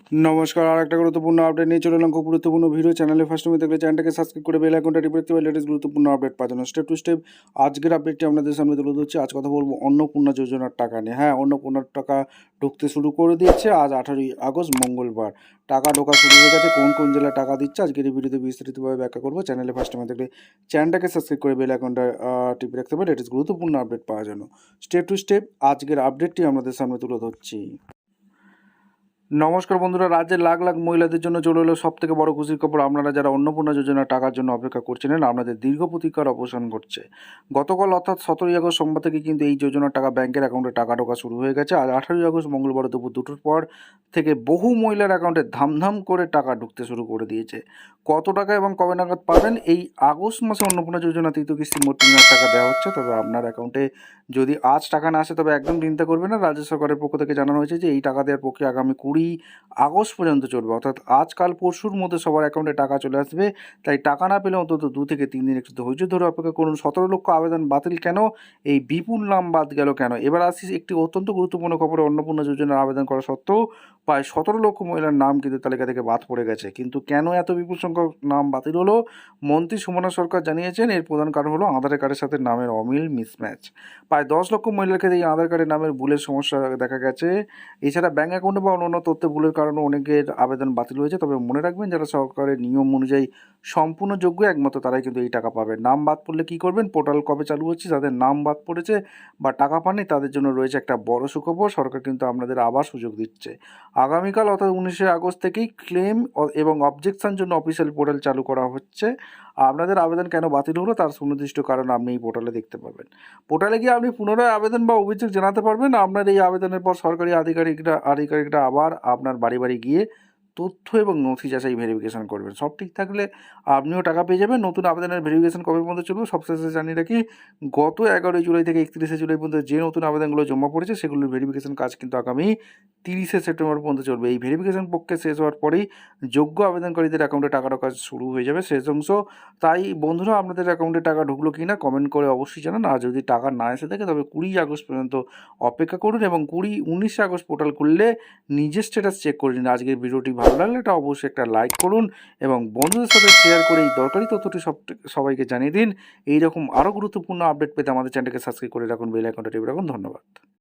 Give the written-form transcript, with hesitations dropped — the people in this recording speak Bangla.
নমস্কার, আর একটা গুরুত্বপূর্ণ আপডেট নিয়ে চলে এলাম। খুব গুরুত্বপূর্ণ ভিডিও। চ্যানেলে ফার্স্ট টাইম দেখলে চ্যানেলটাকে সাবস্ক্রাইব করে বেল আইকনটা টিপে রাখতে হবে লেটেস্ট গুরুত্বপূর্ণ আপডেট পাওয়ার জন্য। স্টেপ টু স্টেপ আজকের আপডেটটি আপনাদের সামনে তুলে ধরছি। আজ কথা বলবো অন্নপূর্ণা যোজনার টাকা নিয়ে। হ্যাঁ, অন্নপূর্ণার টাকা ঢুকতে শুরু করে দিয়েছে। আজ 18ই আগস্ট মঙ্গলবার টাকা ঢোকা শুরু হয়ে গেছে। কোন কোন জেলায় টাকা দিচ্ছে আজকের এই ভিডিওতে বিস্তারিতভাবে ব্যাখ্যা করবো। চ্যানেলে ফার্স্ট টাইম দেখলে চ্যানেলটাকে সাবস্ক্রাইব করে বেল আইকনটা টিপে রাখতে হবে লেটেস্ট গুরুত্বপূর্ণ আপডেট পাওয়ার জন্য। স্টেপ টু স্টেপ আজকের আপডেটটি আপনাদের সামনে তুলে ধরছি। নমস্কার বন্ধুরা, রাজ্যের লাখ লাখ মহিলাদের জন্য চলে এলো সব থেকে বড় খুশির খবর। আপনারা যারা অন্নপূর্ণা যোজনার টাকার জন্য অপেক্ষা করছিলেন, আপনাদের দীর্ঘ প্রতীক্ষার অবসান ঘটছে। গতকাল অর্থাৎ 17ই আগস্ট সোমবার থেকে কিন্তু এই যোজনার টাকা ব্যাংকের অ্যাকাউন্টে টাকা ঢোকা শুরু হয়ে গেছে। আর 18ই আগস্ট মঙ্গলবার দুপুর 2টোর পর থেকে বহু মহিলার অ্যাকাউন্টে ধামধাম করে টাকা ঢুকতে শুরু করে দিয়েছে। কত টাকা এবং কবে নাগাদ পাবেন? এই আগস্ট মাসে অন্নপূর্ণা যোজনা তৃতীয় কিস্তি মোট 3,000 টাকা দেওয়া হচ্ছে। তবে আপনার অ্যাকাউন্টে যদি আজ টাকা না আসে তবে একদম চিন্তা করবেন না। রাজ্য সরকারের পক্ষ থেকে জানানো হয়েছে যে এই টাকা দেওয়ার পক্ষে আগামী 20 আগস্ট পর্যন্ত চলবে, অর্থাৎ আজকাল পরশুর মধ্যে সবার অ্যাকাউন্টে টাকা চলে আসবে। তাই টাকা না পেলে অন্তত 2 থেকে 3 দিন একটু ধৈর্য ধরে অপেক্ষা করুন। 17 লক্ষ আবেদন বাতিল কেন? এই বিপুল নাম বাদ গেল কেন? এবার আসি একটি অত্যন্ত গুরুত্বপূর্ণ খবরে। অন্নপূর্ণা যোজনার আবেদন করা সত্ত্বেও প্রায় 17 লক্ষ মহিলার নাম কিন্তু তালিকা থেকে বাদ পড়ে গেছে। কিন্তু কেন এত বিপুল সংখ্যক নাম বাতিল হলো? মন্ত্রী সুমনা সরকার জানিয়েছেন এর প্রধান কারণ হলো আধার কার্ডের সাথে নামের অমিল, মিসম্যাচ। প্রায় 10 লক্ষ মহিলার ক্ষেত্রে এই আধার কার্ডের নামের ভুলের সমস্যা দেখা গেছে। এছাড়া ব্যাঙ্ক অ্যাকাউন্টে বা অন্যান্য তথ্যে ভুলের কারণে অনেকের আবেদন বাতিল হয়েছে। তবে মনে রাখবেন, যারা সরকারের নিয়ম অনুযায়ী সম্পূর্ণ যোগ্য একমাত্র তারাই কিন্তু এই টাকা পাবে। নাম বাদ পড়লে কী করবেন? পোর্টাল কবে চালু হচ্ছে, যাদের নাম বাদ পড়েছে বা টাকা পাননি তাদের জন্য রয়েছে একটা বড় সুখবর। সরকার কিন্তু আপনাদের আবার সুযোগ দিচ্ছে। আগামীকাল অর্থাৎ 19শে আগস্ট থেকেই ক্লেম এবং অবজেকশন জন্য অফিসিয়াল পোর্টাল চালু করা হচ্ছে। আপনাদের আবেদন কেন বাতিল হলো তার সুনির্দিষ্ট কারণ আপনি এই পোর্টালে দেখতে পাবেন। পোর্টালে গিয়ে আপনি পুনরায় আবেদন বা অভিযোগ জানাতে পারবেন। আপনার এই আবেদনের পর সরকারি আধিকারিকরা আবার আপনার বাড়ি বাড়ি গিয়ে তথ্য এবং নথি যাচাই ভেরিফিকেশন করবেন। সব ঠিক থাকলে আপনিও টাকা পেয়ে যাবেন। নতুন আবেদনের ভেরিফিকেশন কবে পর্যন্ত চলবে সবশেষে জানিয়ে রাখি, গত 11ই জুলাই থেকে 31শে জুলাই পর্যন্ত যে নতুন আবেদনগুলো জমা পড়েছে সেগুলোর ভেরিফিকেশন কাজ কিন্তু আগামী 30শে সেপ্টেম্বর পর্যন্ত চলবে। এই ভেরিফিকেশন পক্ষে শেষ হওয়ার পরেই যোগ্য আবেদনকারীদের অ্যাকাউন্টে টাকা ঢোকা শুরু হয়ে যাবে শেষ অংশ। তাই বন্ধুরা, আপনাদের অ্যাকাউন্টে টাকা ঢুকলো কি না কমেন্ট করে অবশ্যই জানান। আর যদি টাকা না এসে থাকে তবে 20 আগস্ট পর্যন্ত অপেক্ষা করুন এবং 19শে আগস্ট পোর্টাল খুললে নিজের স্ট্যাটাস চেক করে নিন। আজকের ভিডিওটি ভালো লাগলে এটা অবশ্যই একটা লাইক করুন এবং বন্ধুদের সাথে শেয়ার করে এই দরকারি তথ্যটি সবাইকে জানিয়ে দিন। এইরকম আরও গুরুত্বপূর্ণ আপডেট পেতে আমাদের চ্যানেলকে সাবস্ক্রাইব করে রাখুন, বেল আইকনটা টিপে রাখুন। ধন্যবাদ।